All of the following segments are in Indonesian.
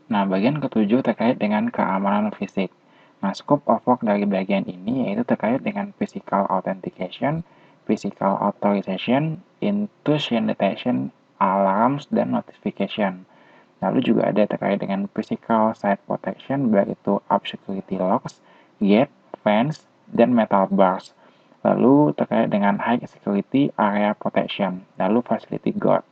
Nah, bagian ketujuh terkait dengan keamanan fisik. Nah, scope of work dari bagian ini yaitu terkait dengan physical authentication, physical authorization, intrusion detection, alarms, dan notification. Lalu juga ada terkait dengan physical site protection, baik itu up security locks, gate, fence, dan metal bars. Lalu terkait dengan high security area protection, lalu facility guard.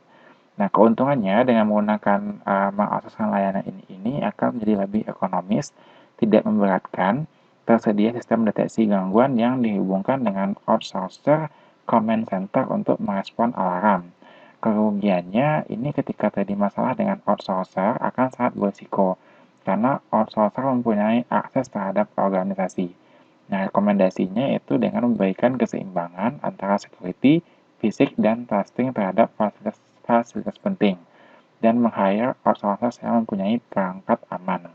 Nah, keuntungannya dengan menggunakan mengakseskan layanan ini akan menjadi lebih ekonomis, tidak memberatkan, tersedia sistem deteksi gangguan yang dihubungkan dengan outsourcer command center untuk merespon alarm. Kerugiannya ini ketika terjadi masalah dengan outsourcer akan sangat berisiko, karena outsourcer mempunyai akses terhadap organisasi. Nah, rekomendasinya itu dengan memberikan keseimbangan antara security, fisik, dan trusting terhadap fasilitas penting, dan meng-hire outsourcers yang mempunyai perangkat aman.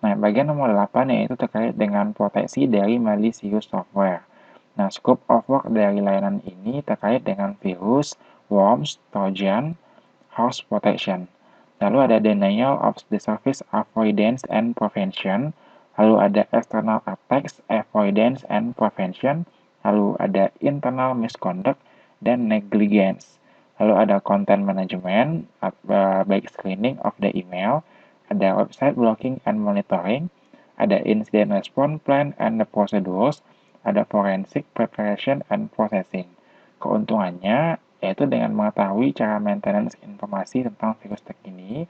Nah, bagian nomor 8 yaitu terkait dengan proteksi dari malicious software. Nah, scope of work dari layanan ini terkait dengan virus, worms, trojan, host protection. Lalu ada denial of the service avoidance and prevention. Lalu ada external attacks avoidance and prevention. Lalu ada internal misconduct dan negligence. Lalu ada content management, baik screening of the email, ada website blocking and monitoring, ada incident response plan and the procedures, ada forensic preparation and processing. Keuntungannya yaitu dengan mengetahui cara maintenance informasi tentang virus terkini,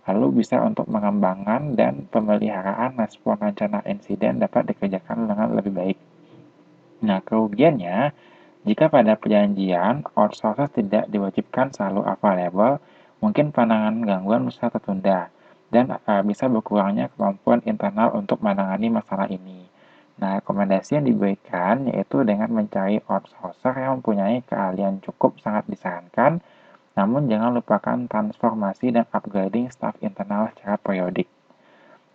lalu bisa untuk mengembangkan dan pemeliharaan respon rencana insiden dapat dikerjakan dengan lebih baik. Nah, kerugiannya, jika pada perjanjian outsourcer tidak diwajibkan selalu available, mungkin penanganan gangguan bisa tertunda, dan bisa berkurangnya kemampuan internal untuk menangani masalah ini. Nah, rekomendasi yang diberikan yaitu dengan mencari outsourcer yang mempunyai keahlian cukup sangat disarankan, namun jangan lupakan transformasi dan upgrading staf internal secara periodik.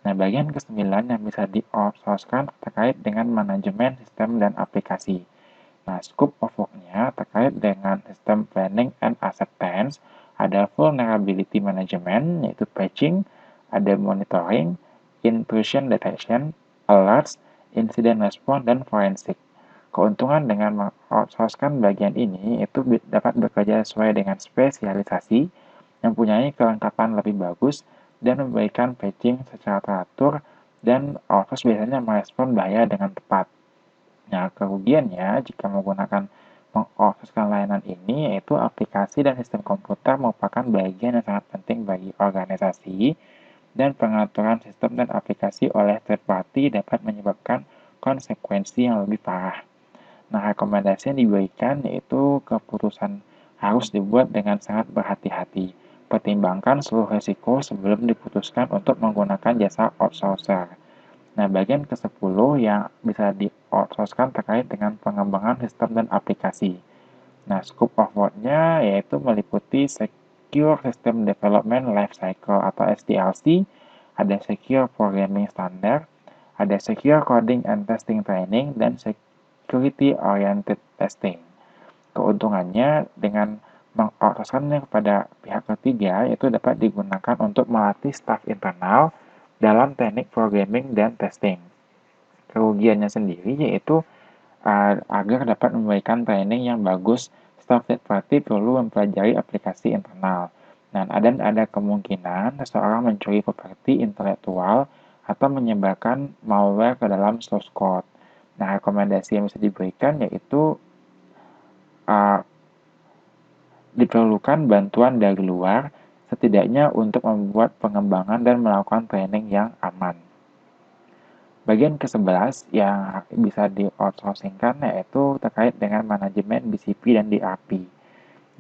Nah, bagian ke-9 yang bisa di-outsourcekan terkait dengan manajemen sistem dan aplikasi. Nah, scope of work-nya terkait dengan sistem planning and acceptance, ada vulnerability management, yaitu patching, ada monitoring, intrusion detection, alerts, incident response, dan forensik. Keuntungan dengan meng-outsourcekan bagian ini itu dapat bekerja sesuai dengan spesialisasi, mempunyai kelengkapan lebih bagus, dan memberikan patching secara teratur, dan outsource biasanya merespon bahaya dengan tepat. Nah, kerugiannya jika menggunakan mengoutsourcekan layanan ini yaitu aplikasi dan sistem komputer merupakan bagian yang sangat penting bagi organisasi, dan pengaturan sistem dan aplikasi oleh third party dapat menyebabkan konsekuensi yang lebih parah. Nah, rekomendasi yang diberikan yaitu keputusan harus dibuat dengan sangat berhati-hati. Pertimbangkan seluruh risiko sebelum diputuskan untuk menggunakan jasa outsourcer. Nah, bagian ke-10 yang bisa di-outsourcekan terkait dengan pengembangan sistem dan aplikasi. Nah, scope of work-nya yaitu meliputi Secure System Development Lifecycle atau SDLC, ada Secure Programming Standard, ada Secure Coding and Testing Training, dan Security Oriented Testing. Keuntungannya dengan mengoutsourcekannya kepada pihak ketiga yaitu dapat digunakan untuk melatih staf internal dalam teknik programming dan testing. Kerugiannya sendiri yaitu agar dapat memberikan training yang bagus, staf third party perlu mempelajari aplikasi internal. Dan ada kemungkinan seseorang mencuri properti intelektual atau menyebarkan malware ke dalam source code. Nah, rekomendasi yang bisa diberikan yaitu diperlukan bantuan dari luar, setidaknya untuk membuat pengembangan dan melakukan training yang aman. Bagian ke-11 yang bisa di-outsourcingkan yaitu terkait dengan manajemen BCP dan DRP,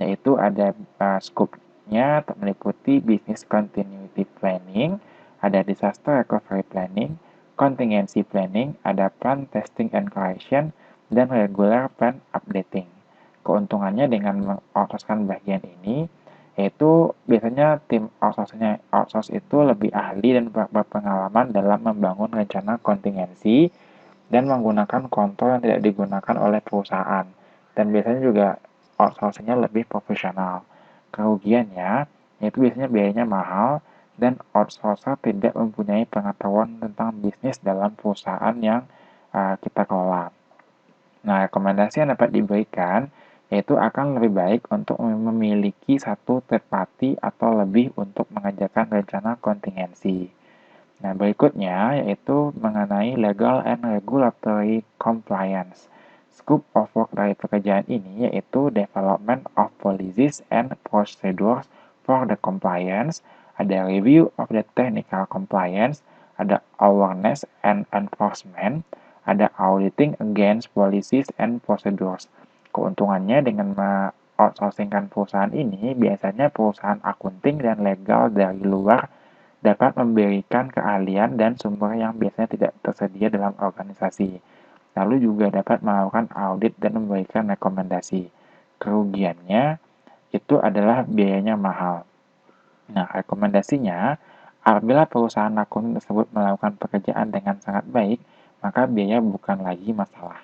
yaitu ada scope-nya meliputi business continuity planning, ada disaster recovery planning, contingency planning, ada plan testing and correction, dan regular plan updating. Keuntungannya dengan meng-outsourcekan bagian ini yaitu biasanya tim outsource itu lebih ahli dan berpengalaman dalam membangun rencana kontingensi dan menggunakan kontrol yang tidak digunakan oleh perusahaan, dan biasanya juga outsourcingnya lebih profesional. Kerugiannya yaitu biasanya biayanya mahal, dan outsourcer tidak mempunyai pengetahuan tentang bisnis dalam perusahaan yang kita kelola. Nah, rekomendasi yang dapat diberikan yaitu akan lebih baik untuk memiliki satu third party atau lebih untuk mengerjakan rencana kontingensi. Nah, berikutnya yaitu mengenai legal and regulatory compliance. Scope of work dari pekerjaan ini yaitu development of policies and procedures for the compliance, ada review of the technical compliance, ada awareness and enforcement, ada auditing against policies and procedures. Keuntungannya dengan outsourcingkan perusahaan ini, biasanya perusahaan akunting dan legal dari luar dapat memberikan keahlian dan sumber yang biasanya tidak tersedia dalam organisasi. Lalu juga dapat melakukan audit dan memberikan rekomendasi. Kerugiannya itu adalah biayanya mahal. Nah, rekomendasinya, apabila perusahaan akunting tersebut melakukan pekerjaan dengan sangat baik, maka biaya bukan lagi masalah.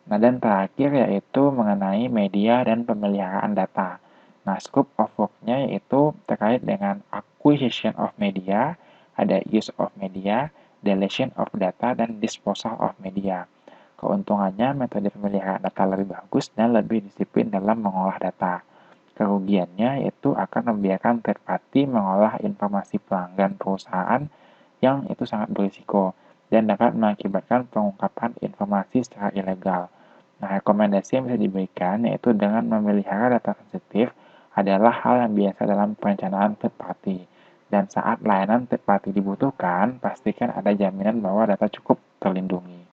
Nah, dan terakhir yaitu mengenai media dan pemeliharaan data. Nah, scope of work-nya yaitu terkait dengan acquisition of media, ada use of media, deletion of data, dan disposal of media. Keuntungannya, metode pemeliharaan data lebih bagus dan lebih disiplin dalam mengolah data. Kerugiannya yaitu akan membiarkan third party mengolah informasi pelanggan perusahaan yang itu sangat berisiko dan dapat mengakibatkan pengungkapan informasi secara ilegal. Nah, rekomendasi yang bisa diberikan yaitu dengan memelihara data sensitif adalah hal yang biasa dalam perencanaan third party. Dan saat layanan third party dibutuhkan, pastikan ada jaminan bahwa data cukup terlindungi.